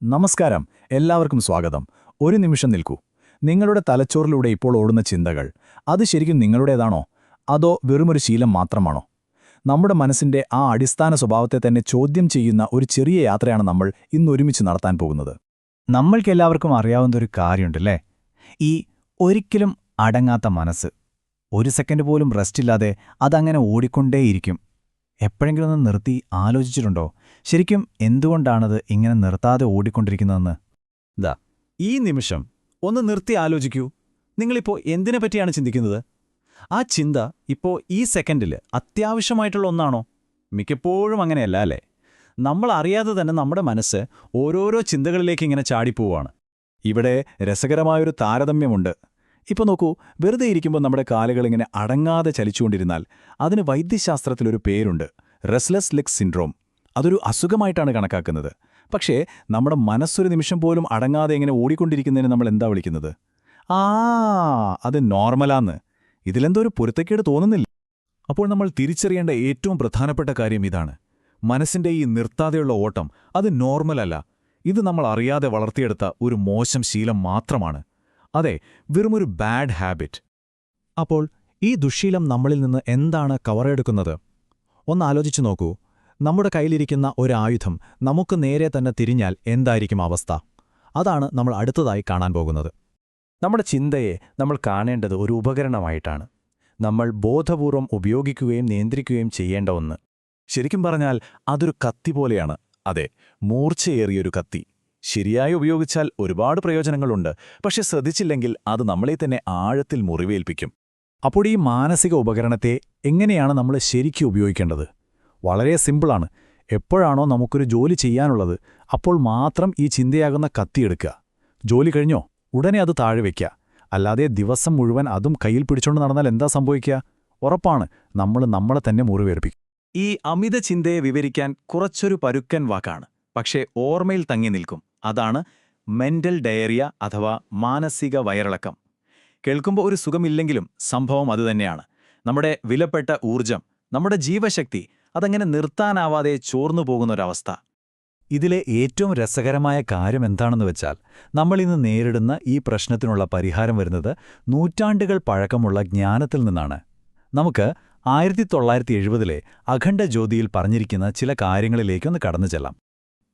നമസ്കാരം, എല്ലാവർക്കും സ്വാഗതം. ഒരു നിമിഷം നിൽക്കൂ. നിങ്ങളുടെ തലച്ചോറിലൂടെ ഇപ്പോൾ ഓടുന്ന ചിന്തകൾ, അത് ശരിക്കും നിങ്ങളുടേതാണോ? അതോ വെറുമൊരു ശീലം മാത്രമാണോ? നമ്മുടെ മനസ്സിന്റെ ആ അടിസ്ഥാന സ്വഭാവത്തെ തന്നെ ചോദ്യം ചെയ്യുന്ന ഒരു ചെറിയ യാത്രയാണ് നമ്മൾ ഇന്നൊരുമിച്ച് നടത്താൻ പോകുന്നത്. നമ്മൾക്കെല്ലാവർക്കും അറിയാവുന്നൊരു കാര്യമുണ്ടല്ലേ, ഈ ഒരിക്കലും അടങ്ങാത്ത മനസ്സ്. ഒരു സെക്കൻഡ് പോലും റെസ്റ്റില്ലാതെ അതങ്ങനെ ഓടിക്കൊണ്ടേയിരിക്കും. എപ്പോഴെങ്കിലും ഒന്ന് നിർത്തി ആലോചിച്ചിട്ടുണ്ടോ ശരിക്കും എന്തുകൊണ്ടാണത് ഇങ്ങനെ നിർത്താതെ ഓടിക്കൊണ്ടിരിക്കുന്നതെന്ന്? ഈ നിമിഷം ഒന്ന് നിർത്തി ആലോചിക്കൂ. നിങ്ങളിപ്പോൾ എന്തിനെ പറ്റിയാണ് ചിന്തിക്കുന്നത്? ആ ചിന്ത ഇപ്പോൾ ഈ സെക്കൻഡിൽ അത്യാവശ്യമായിട്ടുള്ള ഒന്നാണോ? മിക്കപ്പോഴും അങ്ങനെയല്ല അല്ലേ? നമ്മൾ അറിയാതെ തന്നെ നമ്മുടെ മനസ്സ് ഓരോരോ ചിന്തകളിലേക്ക് ഇങ്ങനെ ചാടിപ്പോവാണ്. ഇവിടെ രസകരമായൊരു താരതമ്യമുണ്ട്. ഇപ്പോൾ നോക്കൂ, വെറുതെ ഇരിക്കുമ്പോൾ നമ്മുടെ കാലുകളിങ്ങനെ അടങ്ങാതെ ചലിച്ചുകൊണ്ടിരുന്നാൽ അതിന് വൈദ്യശാസ്ത്രത്തിലൊരു പേരുണ്ട്: റെസ്റ്റ്ലെസ് ലെഗ് സിൻഡ്രോം. അതൊരു അസുഖമായിട്ടാണ് കണക്കാക്കുന്നത്. പക്ഷേ നമ്മുടെ മനസ്സൊരു നിമിഷം പോലും അടങ്ങാതെ ഇങ്ങനെ ഓടിക്കൊണ്ടിരിക്കുന്നതിന് നമ്മൾ എന്താ വിളിക്കുന്നത്? അത് നോർമലാന്ന്. ഇതിലെന്തോ ഒരു പൊരുത്തക്കേട് തോന്നുന്നില്ല. അപ്പോൾ നമ്മൾ തിരിച്ചറിയേണ്ട ഏറ്റവും പ്രധാനപ്പെട്ട കാര്യം ഇതാണ്: മനസ്സിന്റെ ഈ നിർത്താതെയുള്ള ഓട്ടം അത് നോർമലല്ല. ഇത് നമ്മൾ അറിയാതെ വളർത്തിയെടുത്ത ഒരു മോശം ശീലം മാത്രമാണ്. അതെ, വെറുമൊരു ബാഡ് ഹാബിറ്റ്. അപ്പോൾ ഈ ദുശ്ശീലം നമ്മളിൽ നിന്ന് എന്താണ് കവറെടുക്കുന്നത്? ഒന്ന് ആലോചിച്ചു നോക്കൂ. നമ്മുടെ കയ്യിലിരിക്കുന്ന ഒരായുധം നമുക്ക് നേരെ തന്നെ തിരിഞ്ഞാൽ എന്തായിരിക്കും അവസ്ഥ? അതാണ് നമ്മൾ അടുത്തതായി കാണാൻ പോകുന്നത്. നമ്മുടെ ചിന്തയെ നമ്മൾ കാണേണ്ടത് ഒരു ഉപകരണമായിട്ടാണ്. നമ്മൾ ബോധപൂർവം ഉപയോഗിക്കുകയും നിയന്ത്രിക്കുകയും ചെയ്യേണ്ട ഒന്ന്. ശരിക്കും പറഞ്ഞാൽ അതൊരു കത്തി പോലെയാണ്. അതെ, മൂർച്ചയേറിയൊരു കത്തി. ശരിയായി ഉപയോഗിച്ചാൽ ഒരുപാട് പ്രയോജനങ്ങളുണ്ട്. പക്ഷെ ശ്രദ്ധിച്ചില്ലെങ്കിൽ അത് നമ്മളെ തന്നെ ആഴത്തിൽ മുറിവേൽപ്പിക്കും. അപ്പോൾ ഈ മാനസിക ഉപകരണത്തെ എങ്ങനെയാണ് നമ്മൾ ശരിക്കും ഉപയോഗിക്കേണ്ടത്? വളരെ സിമ്പിളാണ്. എപ്പോഴാണോ നമുക്കൊരു ജോലി ചെയ്യാനുള്ളത് അപ്പോൾ മാത്രം ഈ ചിന്തയാകുന്ന കത്തിയെടുക്കുക. ജോലി കഴിഞ്ഞോ ഉടനെ അത് താഴെ വയ്ക്കുക. അല്ലാതെ ദിവസം മുഴുവൻ അതും കയ്യിൽ പിടിച്ചുകൊണ്ട് നടന്നാൽ എന്താ സംഭവിക്കുക? ഉറപ്പാണ്, നമ്മളെ തന്നെ മുറിവേൽപ്പിക്കും. ഈ അമിത ചിന്തയെ വിവരിക്കാൻ കുറച്ചൊരു പരുക്കൻ വാക്കാണ്, പക്ഷേ ഓർമ്മയിൽ തങ്ങി നിൽക്കും. അതാണ് മെന്റൽ ഡയറിയ അഥവാ മാനസിക വയറിളക്കം. കേൾക്കുമ്പോൾ ഒരു സുഖമില്ലെങ്കിലും സംഭവം അതുതന്നെയാണ്. നമ്മുടെ വിലപ്പെട്ട ഊർജം, നമ്മുടെ ജീവശക്തി അതങ്ങനെ നിർത്താനാവാതെ ചോർന്നു പോകുന്നൊരവസ്ഥ. ഇതിലെ ഏറ്റവും രസകരമായ കാര്യം എന്താണെന്ന് വെച്ചാൽ, നമ്മളിന്ന് നേരിടുന്ന ഈ പ്രശ്നത്തിനുള്ള പരിഹാരം വരുന്നത് നൂറ്റാണ്ടുകൾ പഴക്കമുള്ള ജ്ഞാനത്തിൽ നിന്നാണ്. നമുക്ക് 1970-ലെ അഖണ്ഡ ജ്യോതിയിൽ പറഞ്ഞിരിക്കുന്ന ചില കാര്യങ്ങളിലേക്കൊന്ന് കടന്നു ചെല്ലാം.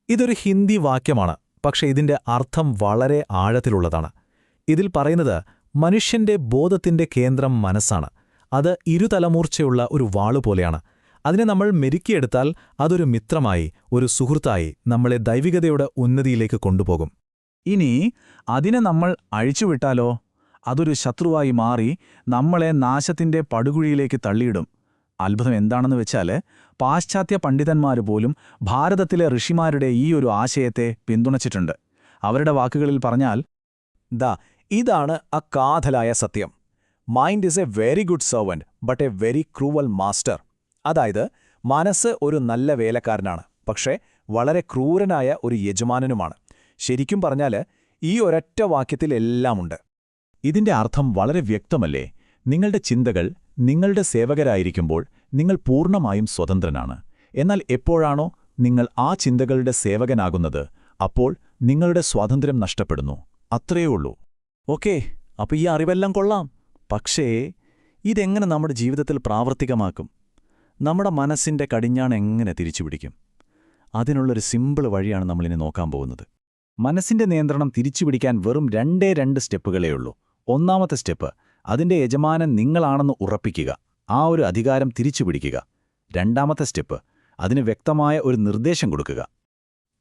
ഇതൊരു ഹിന്ദി വാക്യമാണ്, പക്ഷേ ഇതിന്റെ അർത്ഥം വളരെ ആഴത്തിലുള്ളതാണ്. ഇതിൽ പറയുന്നത് മനുഷ്യന്റെ ബോധത്തിന്റെ കേന്ദ്രം മനസ്സാണ്. അത് ഇരുതലമൂർച്ചയുള്ള ഒരു വാളുപോലെയാണ്. അതിനെ നമ്മൾ മെരുക്കിയെടുത്താൽ അതൊരു മിത്രമായി, ഒരു സുഹൃത്തായി നമ്മളെ ദൈവികതയുടെ ഉന്നതിയിലേക്ക് കൊണ്ടുപോകും. ഇനി അതിനെ നമ്മൾ അഴിച്ചുവിട്ടാലോ? അതൊരു ശത്രുവായി മാറി നമ്മളെ നാശത്തിന്റെ പടുകുഴിയിലേക്ക് തള്ളിയിടും. അത്ഭുതം എന്താണെന്ന് വെച്ചാൽ, പാശ്ചാത്യ പണ്ഡിതന്മാർ പോലും ഭാരതത്തിലെ ഋഷിമാരുടെ ഈ ഒരു ആശയത്തെ പിന്തുണച്ചിട്ടുണ്ട്. അവരുടെ വാക്കുകളിൽ പറഞ്ഞാൽ, ഇതാണ് അകാതലായ സത്യം. Mind is A very good servant but A very cruel master. അതായത്, മനസ്സ് ഒരു നല്ല വേലക്കാരനാണ്, പക്ഷേ വളരെ ക്രൂരനായ ഒരു യജമാനനുമാണ്. ശരിക്കും പറഞ്ഞാൽ ഈ ഒരൊറ്റ വാക്യത്തിൽ എല്ലാമുണ്ട്. ഇതിന്റെ അർത്ഥം വളരെ വ്യക്തമല്ലേ? നിങ്ങളുടെ ചിന്തകൾ നിങ്ങളുടെ സേവകരായിരിക്കുമ്പോൾ നിങ്ങൾ പൂർണ്ണമായും സ്വതന്ത്രനാണ്. എന്നാൽ എപ്പോഴാണോ നിങ്ങൾ ആ ചിന്തകളുടെ സേവകനാകുന്നത്, അപ്പോൾ നിങ്ങളുടെ സ്വാതന്ത്ര്യം നഷ്ടപ്പെടുന്നു. അത്രയേ ഉള്ളൂ. ഓക്കേ, അപ്പോൾ ഈ അറിവെല്ലാം കൊള്ളാം. പക്ഷേ ഇതെങ്ങനെ നമ്മുടെ ജീവിതത്തിൽ പ്രാവർത്തികമാക്കും? നമ്മുടെ മനസ്സിന്റെ കടിഞ്ഞാണ് എങ്ങനെ തിരിച്ചുപിടിക്കും? അതിനുള്ളൊരു സിമ്പിൾ വഴിയാണ് നമ്മളിനി നോക്കാൻ പോകുന്നത്. മനസ്സിന്റെ നിയന്ത്രണം തിരിച്ചുപിടിക്കാൻ വെറും രണ്ട് സ്റ്റെപ്പുകളേ ഉള്ളൂ. ഒന്നാമത്തെ സ്റ്റെപ്പ്, അതിന്റെ യജമാനൻ നിങ്ങളാണെന്ന് ഉറപ്പിക്കുക. ആ ഒരു അധികാരം തിരിച്ചുപിടിക്കുക. രണ്ടാമത്തെ സ്റ്റെപ്പ്, അതിന് വ്യക്തമായ ഒരു നിർദ്ദേശം കൊടുക്കുക.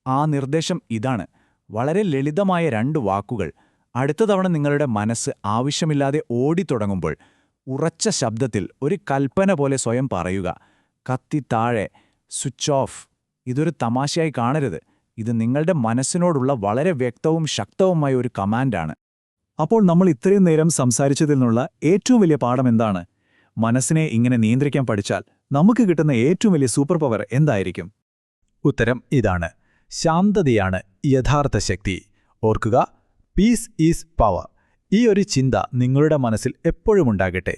ആ നിർദ്ദേശം ഇതാണ്: വളരെ ലളിതമായ 2 വാക്കുകൾ. അടുത്ത തവണ നിങ്ങളുടെ മനസ്സ് ആവശ്യമില്ലാതെ ഓടിത്തുടങ്ങുമ്പോൾ ഉറച്ച ശബ്ദത്തിൽ ഒരു കൽപ്പന പോലെ സ്വയം പറയുക: കത്തി താഴെ, സ്വിച്ച് ഓഫ്. ഇതൊരു തമാശയായി കാണരുത്. ഇത് നിങ്ങളുടെ മനസ്സിനോടുള്ള വളരെ വ്യക്തവും ശക്തവുമായ ഒരു കമാൻഡാണ്. അപ്പോൾ നമ്മൾ ഇത്രയും നേരം സംസാരിച്ചതിൽ നിന്നുള്ള ഏറ്റവും വലിയ പാഠം എന്താണ്? മനസ്സിനെ ഇങ്ങനെ നിയന്ത്രിക്കാൻ പഠിച്ചാൽ നമുക്ക് കിട്ടുന്ന ഏറ്റവും വലിയ സൂപ്പർ പവർ എന്തായിരിക്കും? ഉത്തരം ഇതാണ്: ശാന്തതയാണ് യഥാർത്ഥ ശക്തി. ഓർക്കുക, പീസ് ഈസ് പവർ. ഈ ഒരു ചിന്ത നിങ്ങളുടെ മനസ്സിൽ എപ്പോഴും ഉണ്ടാകട്ടെ.